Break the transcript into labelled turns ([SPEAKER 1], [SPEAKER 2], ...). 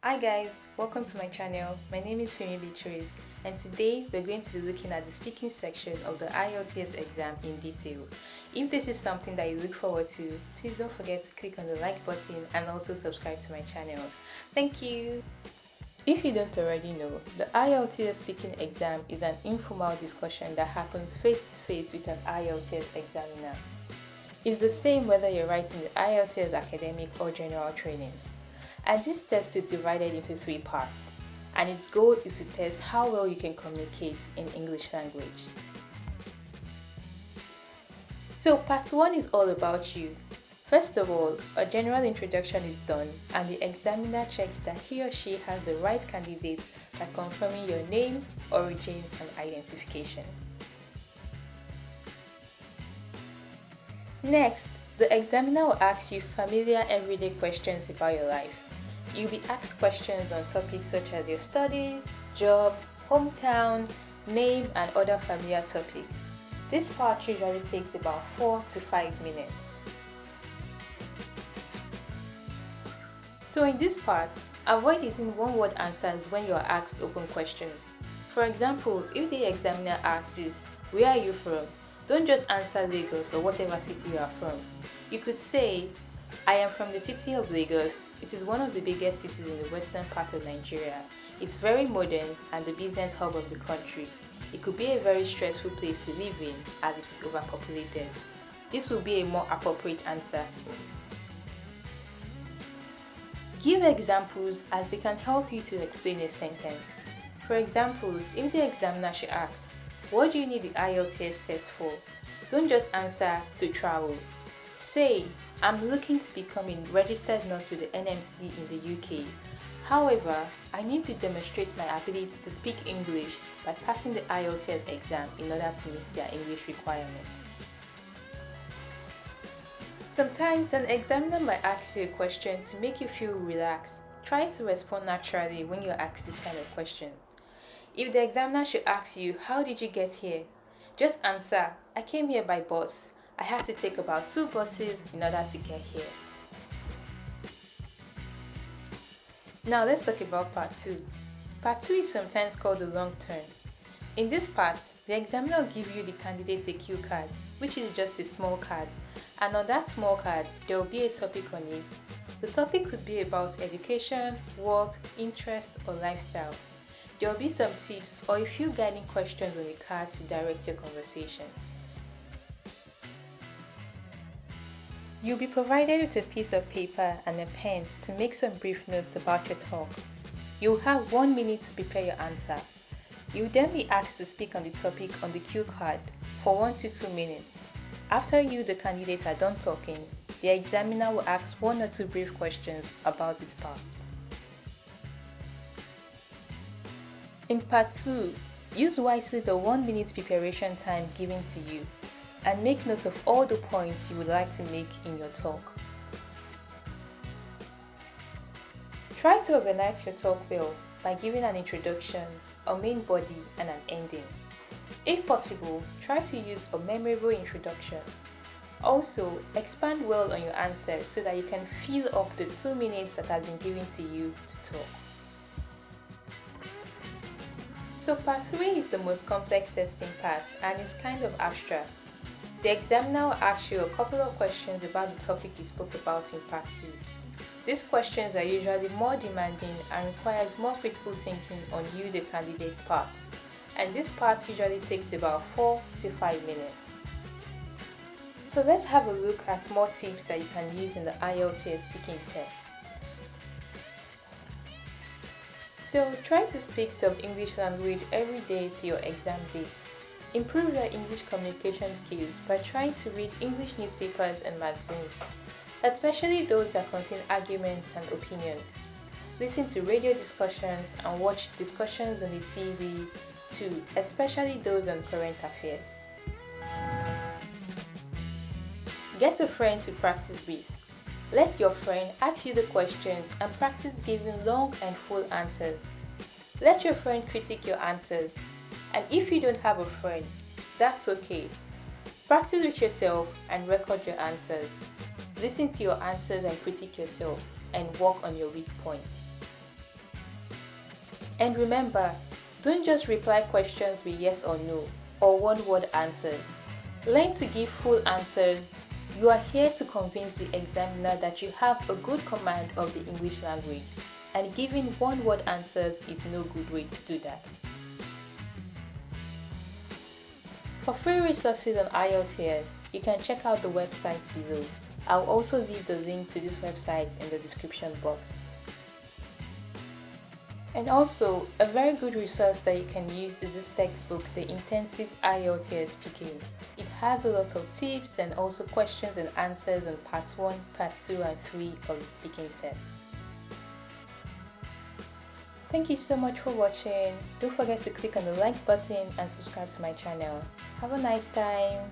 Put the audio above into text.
[SPEAKER 1] Hi guys, welcome to my channel. My name is Femi Beatrice and today we're going to be looking at the speaking section of the IELTS exam in detail. If this is something that you look forward to, please don't forget to click on the like button and also subscribe to my channel. Thank you! If you don't already know, the IELTS speaking exam is an informal discussion that happens face to face with an IELTS examiner. It's the same whether you're writing the IELTS academic or general training. And this test is divided into 3 parts, and its goal is to test how well you can communicate in English language. So part 1 is all about you. First of all, a general introduction is done and the examiner checks that he or she has the right candidate by confirming your name, origin and identification. Next, the examiner will ask you familiar everyday questions about your life. You'll be asked questions on topics such as your studies, job, hometown, name and other familiar topics. This part usually takes about 4 to 5 minutes. So in this part, avoid using one-word answers when you are asked open questions. For example, if the examiner asks is, "Where are you from?" Don't just answer Lagos or whatever city you are from. You could say, "I am from the city of Lagos. It is one of the biggest cities in the western part of Nigeria. It's very modern and the business hub of the country. It could be a very stressful place to live in as it is overpopulated." This will be a more appropriate answer. Give examples as they can help you to explain a sentence. For example, if the examiner should ask, "What do you need the IELTS test for?" Don't just answer "to travel." Say, "I'm looking to become a registered nurse with the NMC in the UK. However, I need to demonstrate my ability to speak English by passing the IELTS exam in order to meet their English requirements." Sometimes an examiner might ask you a question to make you feel relaxed. Try to respond naturally when you're asked this kind of questions. If the examiner should ask you, "How did you get here?" just answer, "I came here by bus. I had to take about 2 buses in order to get here." Now let's talk about part 2. Part 2 is sometimes called the long turn. In this part, the examiner will give you the candidate a cue card, which is just a small card, and on that small card, there will be a topic on it. The topic could be about education, work, interest, or lifestyle. There will be some tips or a few guiding questions on the card to direct your conversation. You'll be provided with a piece of paper and a pen to make some brief notes about your talk. You'll have 1 minute to prepare your answer. You'll then be asked to speak on the topic on the cue card for 1 to 2 minutes. After you, the candidate, are done talking, the examiner will ask 1 or 2 brief questions about this part. In part 2, use wisely the 1 minute preparation time given to you and make note of all the points you would like to make in your talk. Try to organize your talk well by giving an introduction, a main body, and an ending. If possible, try to use a memorable introduction. Also, expand well on your answers so that you can fill up the 2 minutes that has been given to you to talk. So part 3 is the most complex testing part and is kind of abstract. The examiner will ask you a couple of questions about the topic you spoke about in part 2. These questions are usually more demanding and requires more critical thinking on you, the candidate's part. And this part usually takes about 4 to 5 minutes. So let's have a look at more tips that you can use in the IELTS speaking test. So try to speak some English language every day to your exam date. Improve your English communication skills by trying to read English newspapers and magazines, especially those that contain arguments and opinions. Listen to radio discussions and watch discussions on the TV too, especially those on current affairs. Get a friend to practice with. Let your friend ask you the questions and practice giving long and full answers. Let your friend critique your answers. And if you don't have a friend, that's okay. Practice with yourself and record your answers. Listen to your answers and critique yourself and work on your weak points. And remember, don't just reply questions with yes or no or one-word answers. Learn to give full answers. You are here to convince the examiner that you have a good command of the English language, and giving one-word answers is no good way to do that. For free resources on IELTS, you can check out the websites below. I'll also leave the link to these websites in the description box. And also, a very good resource that you can use is this textbook, The Intensive IELTS Speaking. It has a lot of tips and also questions and answers on part 1, part 2 and 3 of the speaking test. Thank you so much for watching. Don't forget to click on the like button and subscribe to my channel. Have a nice time.